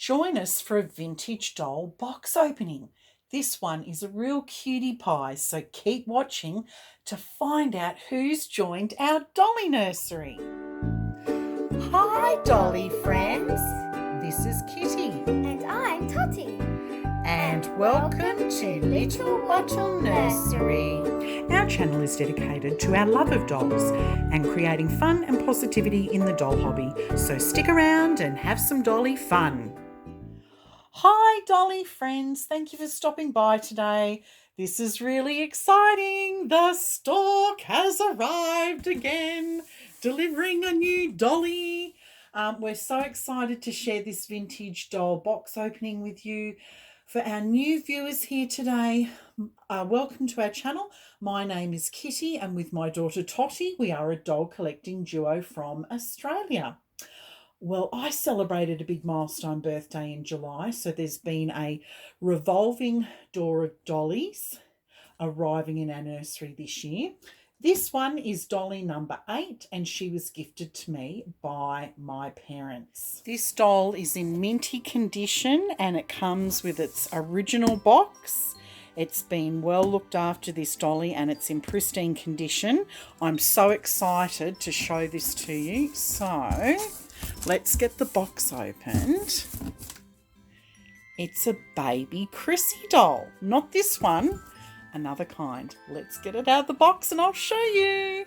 Join us for a vintage doll box opening. This one is a real cutie pie, so keep watching to find out who's joined our Dolly nursery. Hi, Dolly friends. This is Kitty. And I'm Totty. And welcome to Little Wattle Nursery. Our channel is dedicated to our love of dolls and creating fun and positivity in the doll hobby. So stick around and have some Dolly fun. Hi, Dolly friends. Thank you for stopping by today. This is really exciting. The stork has arrived again, delivering a new dolly. We're so excited to share this vintage doll box opening with you. For our new viewers here today, welcome to our channel. My name is Kitty, and with my daughter Totty, we are a doll collecting duo from Australia. Well, I celebrated a big milestone birthday in July, so there's been a revolving door of dollies arriving in our nursery this year. This one is dolly number 8, and she was gifted to me by my parents. This doll is in minty condition and it comes with its original box. It's been well looked after, this dolly, and it's in pristine condition. I'm so excited to show this to you. So let's get the box opened. It's a baby Chrissy doll, not this one. Another kind. Let's get it out of the box and I'll show you.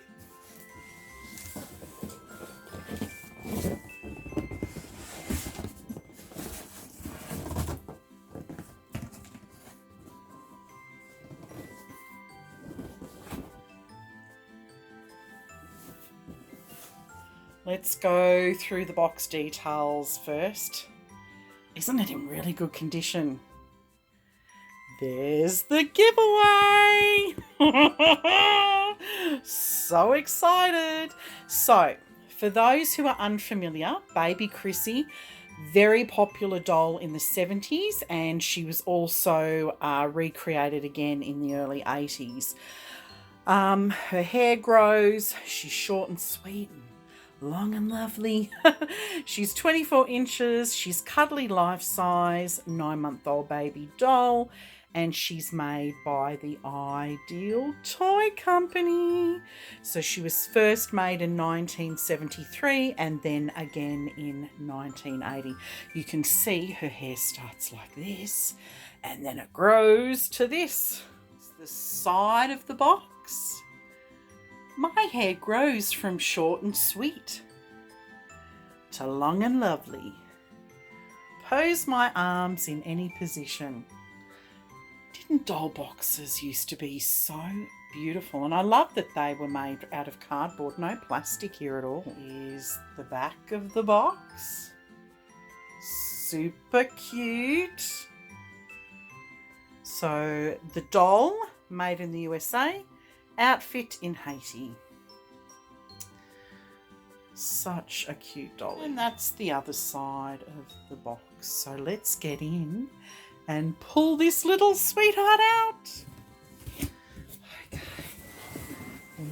Let's go through the box details first. Isn't it in really good condition? There's the giveaway! So excited! So, for those who are unfamiliar, Baby Chrissy, very popular doll in the 70s, and she was also recreated again in the early 80s. Her hair grows, she's short and sweet and long and lovely. She's 24 inches, she's cuddly life size, 9-month-old baby doll, and she's made by the Ideal Toy Company. So she was first made in 1973 and then again in 1980. You can see her hair starts like this and then it grows to this. It's the side of the box. My hair grows from short and sweet to long and lovely. Pose my arms in any position. Didn't doll boxes used to be so beautiful? And I love that they were made out of cardboard, no plastic here at all. Here's the back of the box. Super cute. So the doll, made in the USA, outfit in Haiti. Such a cute doll. And that's the other side of the box. So let's get in and pull this little sweetheart out. Okay,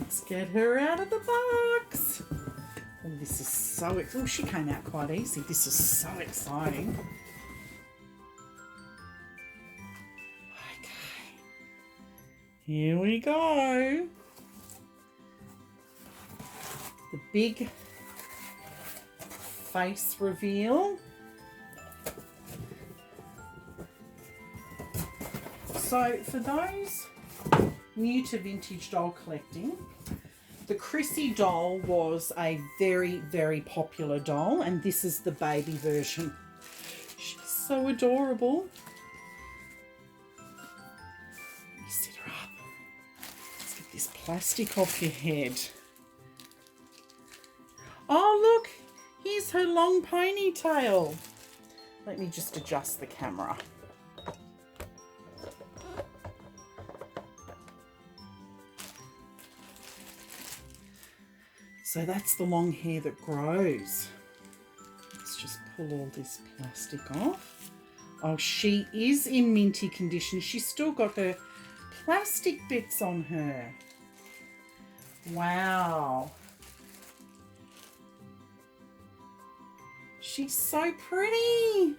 let's get her out of the box. Oh, this is so, oh, she came out quite easy. This is so exciting. Okay, here we go. The big face reveal. So for those new to vintage doll collecting, the Chrissy doll was a very, very popular doll, and this is the baby version. She's so adorable. Let me sit her up. Let's get this plastic off your head. Oh look, here's her long ponytail. Let me just adjust the camera. So that's the long hair that grows. Let's just pull all this plastic off. Oh, she is in minty condition. She's still got her plastic bits on her. Wow. She's so pretty.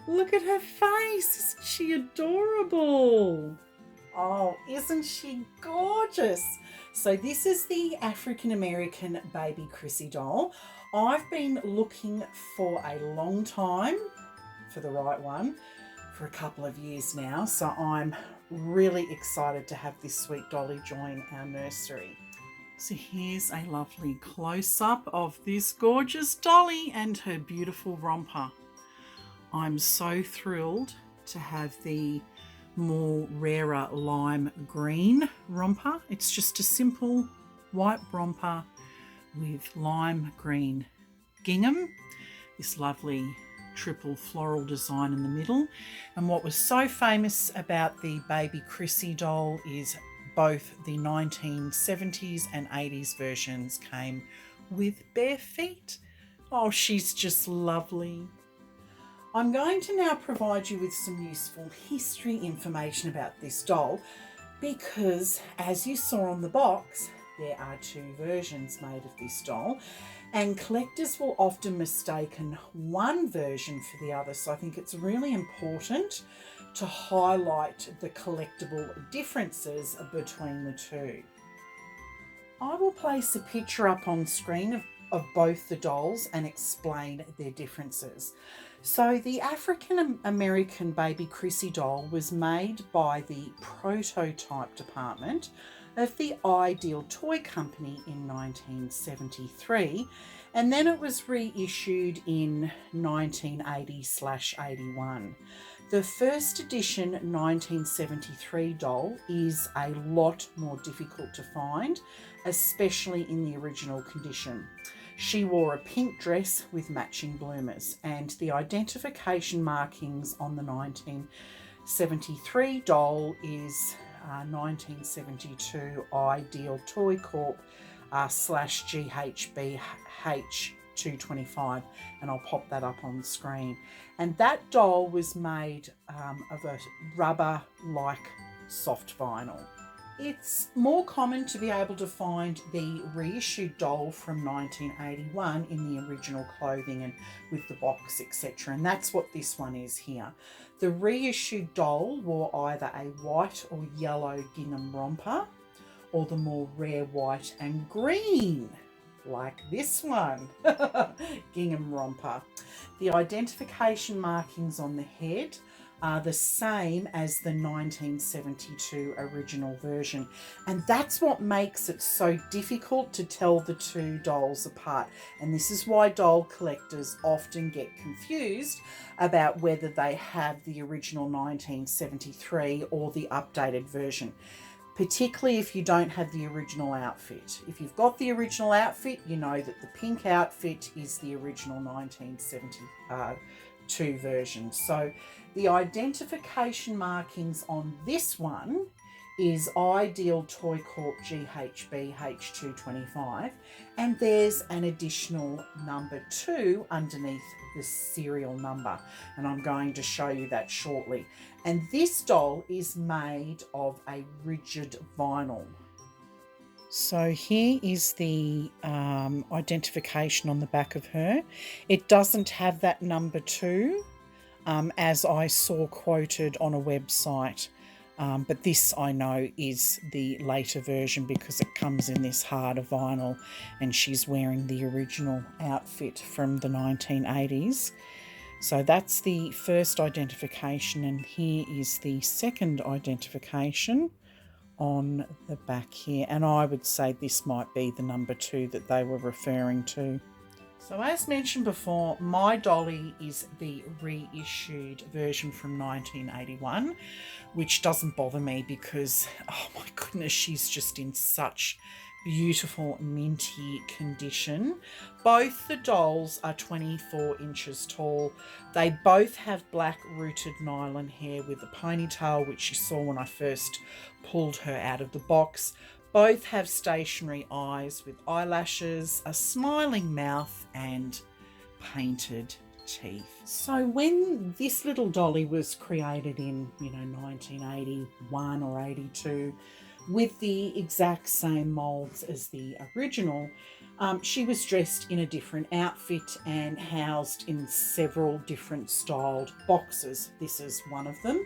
Look at her face. Isn't she adorable? Oh, isn't she gorgeous? So this is the African American baby Chrissy doll. I've been looking for a long time for the right one for a couple of years now. So I'm really excited to have this sweet dolly join our nursery. So here's a lovely close-up of this gorgeous dolly and her beautiful romper. I'm so thrilled to have the more rarer lime green romper. It's just a simple white romper with lime green gingham, this lovely triple floral design in the middle. And what was so famous about the baby Chrissy doll is both the 1970s and 80s versions came with bare feet. Oh, she's just lovely. I'm going to now provide you with some useful history information about this doll because, as you saw on the box, there are two versions made of this doll and collectors will often mistaken one version for the other. So I think it's really important to highlight the collectible differences between the two. I will place a picture up on screen of both the dolls and explain their differences. So the African American baby Chrissy doll was made by the prototype department of the Ideal Toy Company in 1973, and then it was reissued in 1980/81. The first edition 1973 doll is a lot more difficult to find, especially in the original condition. She wore a pink dress with matching bloomers, and the identification markings on the 1973 doll is 1972 Ideal Toy Corp /GHBH 225, and I'll pop that up on the screen. And that doll was made of a rubber-like soft vinyl. It's more common to be able to find the reissued doll from 1981 in the original clothing and with the box, etc. And that's what this one is here. The reissued doll wore either a white or yellow gingham romper or the more rare white and green, like this one, gingham romper. The identification markings on the head are the same as the 1972 original version, and that's what makes it so difficult to tell the two dolls apart. And this is why doll collectors often get confused about whether they have the original 1973 or the updated version, particularly if you don't have the original outfit. If you've got the original outfit, you know that the pink outfit is the original 1972 version. So the identification markings on this one is Ideal Toy Corp GHB H225, and there's an additional number 2 underneath the serial number, and I'm going to show you that shortly. And this doll is made of a rigid vinyl. So here is the identification on the back of her. It doesn't have that number 2, as I saw quoted on a website. But this I know is the later version because it comes in this harder vinyl, and she's wearing the original outfit from the 1980s. So that's the first identification, and here is the second identification on the back here. And I would say this might be the number 2 that they were referring to. So as mentioned before, my dolly is the reissued version from 1981, which doesn't bother me because, oh my goodness, she's just in such beautiful minty condition. Both the dolls are 24 inches tall. They both have black rooted nylon hair with a ponytail, which you saw when I first pulled her out of the box. Both have stationary eyes with eyelashes, a smiling mouth and painted teeth. So when this little dolly was created in, 1981 or 82, with the exact same molds as the original, She was dressed in a different outfit and housed in several different styled boxes. This is one of them.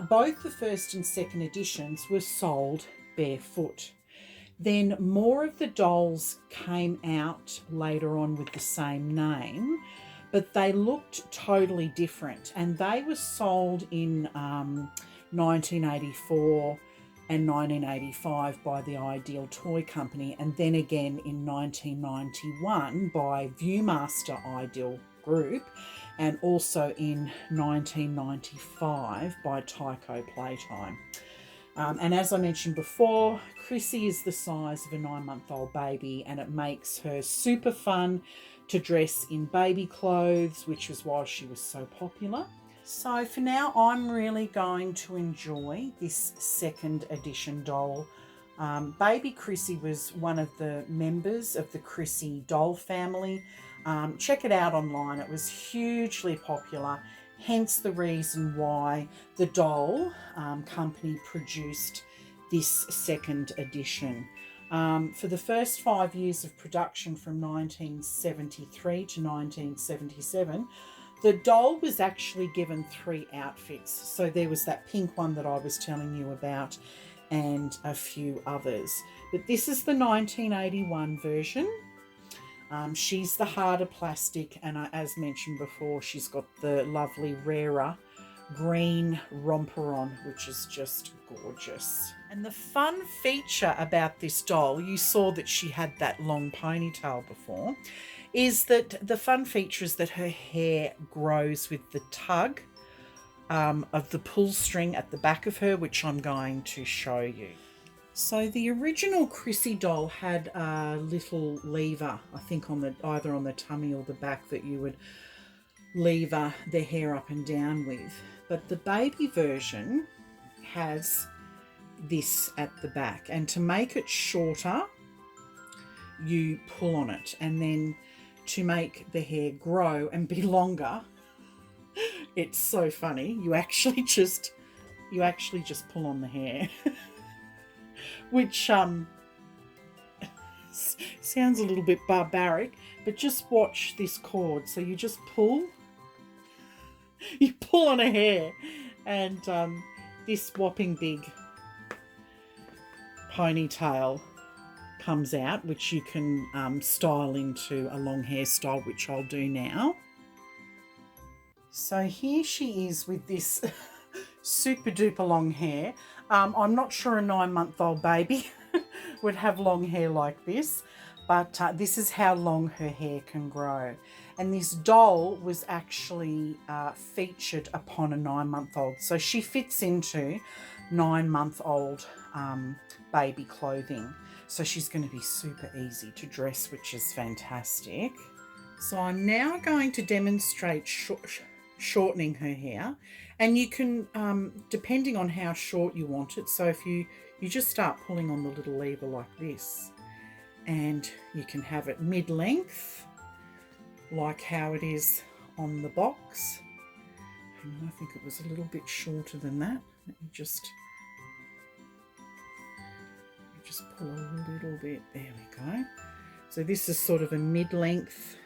Both the first and second editions were sold barefoot. Then more of the dolls came out later on with the same name, but they looked totally different, and they were sold in 1984 and 1985 by the Ideal Toy Company, and then again in 1991 by Viewmaster Ideal Group, and also in 1995 by Tyco Playtime. And as I mentioned before, Chrissy is the size of a 9-month-old baby, and it makes her super fun to dress in baby clothes, which is why she was so popular. So for now, I'm really going to enjoy this second edition doll. Baby Chrissy was one of the members of the Chrissy doll family. Check it out online. It was hugely popular, hence the reason why the doll company produced this second edition. For the first 5 years of production, from 1973 to 1977, the doll was actually given 3 outfits. So there was that pink one that I was telling you about and a few others. But this is the 1981 version. She's the harder plastic, and as mentioned before, she's got the lovely rarer green romper on, which is just gorgeous. And the fun feature about this doll, you saw that she had that long ponytail before, is that the fun feature is that her hair grows with the tug of the pull string at the back of her, which I'm going to show you. So the original Chrissy doll had a little lever, I think on the either on the tummy or the back, that you would lever the hair up and down with. But the baby version has this at the back, and to make it shorter, you pull on it, and then to make the hair grow and be longer, it's so funny. You actually just pull on the hair. Which sounds a little bit barbaric, but just watch this cord. So you just pull, on a hair, and this whopping big ponytail comes out, which you can style into a long hairstyle, which I'll do now. So here she is with this super duper long hair. I'm not sure a 9-month-old baby would have long hair like this, but this is how long her hair can grow. And this doll was actually featured upon a 9-month-old. So she fits into 9-month-old baby clothing. So she's going to be super easy to dress, which is fantastic. So I'm now going to demonstrate shortening her hair, and you can depending on how short you want it, so if you just start pulling on the little lever like this, and you can have it mid-length like how it is on the box. And I think it was a little bit shorter than that. Let me just pull a little bit, there we go. So this is sort of a mid-length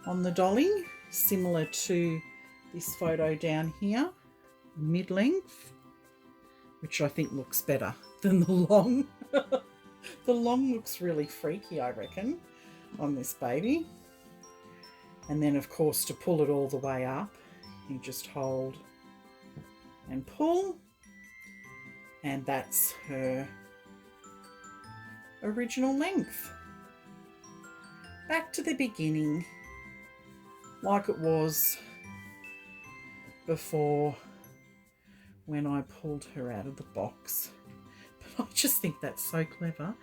on the dolly, similar to this photo down here, mid-length, which I think looks better than the long. The long looks really freaky, I reckon, on this baby. And then, of course, to pull it all the way up, you just hold and pull, and that's her original length. Back to the beginning, like it was before when I pulled her out of the box. But I just think that's so clever.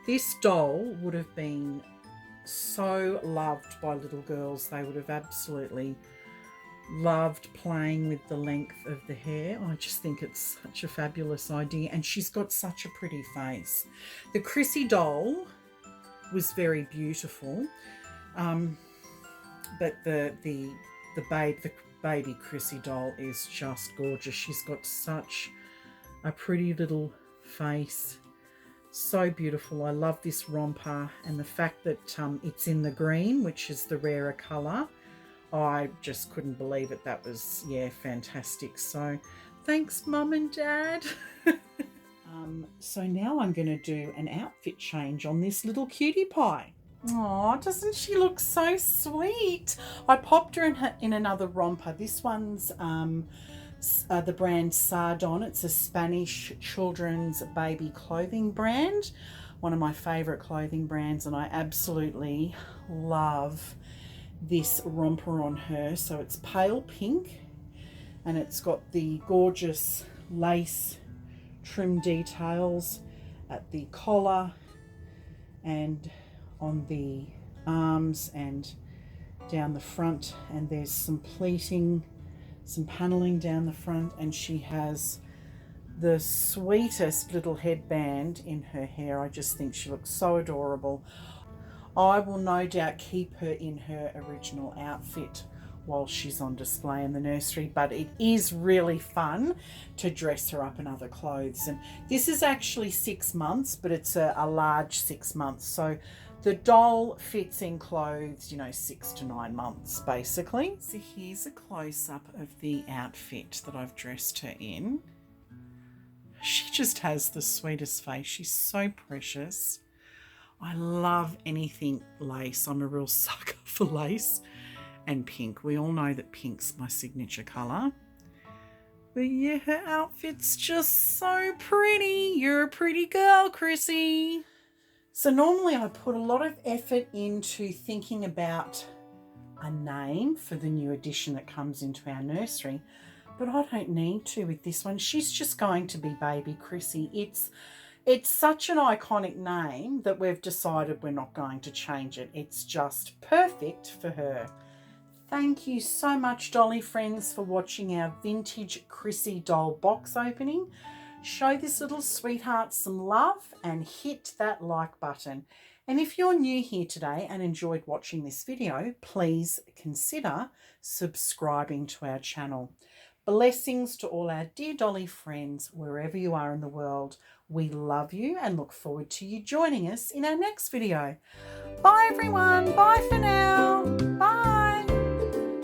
This doll would have been so loved by little girls. They would have absolutely loved playing with the length of the hair. I just think it's such a fabulous idea, and she's got such a pretty face. The Chrissy doll was very beautiful, but the baby Chrissy doll is just gorgeous. She's got such a pretty little face, So beautiful. I love this romper, and the fact that it's in the green, which is the rarer colour. I just couldn't believe it. That was, yeah, fantastic. So thanks, Mum and Dad. So now I'm going to do an outfit change on this little cutie pie. Oh, doesn't she look so sweet? I popped her in another romper. This one's the brand Sardon. It's a Spanish children's baby clothing brand, one of my favourite clothing brands, and I absolutely love this romper on her. So it's pale pink, and it's got the gorgeous lace trim details at the collar and on the arms and down the front, and there's some pleating, some paneling down the front, and she has the sweetest little headband in her hair. I just think she looks so adorable. I will no doubt keep her in her original outfit while she's on display in the nursery, but it is really fun to dress her up in other clothes. And this is actually 6 months, but it's a large 6 months, so the doll fits in clothes, 6 to 9 months basically. So here's a close-up of the outfit that I've dressed her in. She just has the sweetest face. She's so precious. I love anything lace. I'm a real sucker for lace and pink. We all know that pink's my signature colour. But yeah, her outfit's just so pretty. You're a pretty girl, Chrissy. So normally I put a lot of effort into thinking about a name for the new addition that comes into our nursery, but I don't need to with this one. She's just going to be Baby Chrissy. It's such an iconic name that we've decided we're not going to change it. It's just perfect for her. Thank you so much, Dolly friends, for watching our vintage Chrissy doll box opening. Show this little sweetheart some love and hit that like button. And if you're new here today and enjoyed watching this video, please consider subscribing to our channel. Blessings to all our dear Dolly friends, wherever you are in the world. We love you and look forward to you joining us in our next video. Bye everyone. Bye for now. Bye.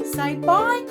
Say bye,